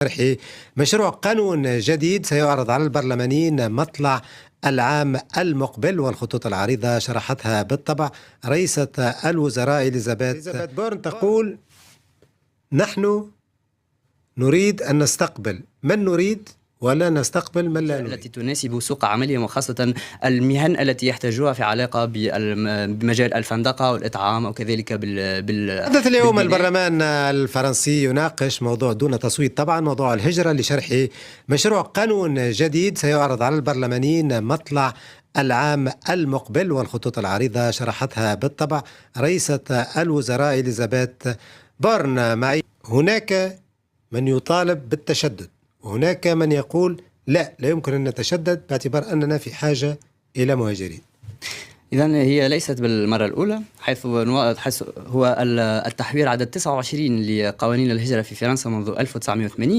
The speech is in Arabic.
شرح مشروع قانون جديد سيعرض على البرلمانيين مطلع العام المقبل، والخطوط العريضة شرحتها بالطبع رئيسة الوزراء إليزابيث بورن. تقول: نحن نريد أن نستقبل من نريد ولا نستقبل من لا نريد، التي تناسب سوق عملهم وخاصة المهن التي يحتاجوها في علاقة بمجال الفندقة والإطعام وكذلك حدث اليوم البرلمان الفرنسي يناقش موضوع دون تصويت طبعا موضوع الهجرة لشرح مشروع قانون جديد سيعرض على البرلمانيين مطلع العام المقبل، والخطوط العريضة شرحتها بالطبع رئيسة الوزراء إليزابيث بورن. معي هناك من يطالب بالتشدد، وهناك من يقول لا يمكن أن نتشدد باعتبار أننا في حاجة إلى مهاجرين. إذن هي ليست بالمرة الأولى، حيث هو التحوير عدد 29 لقوانين الهجرة في فرنسا منذ 1980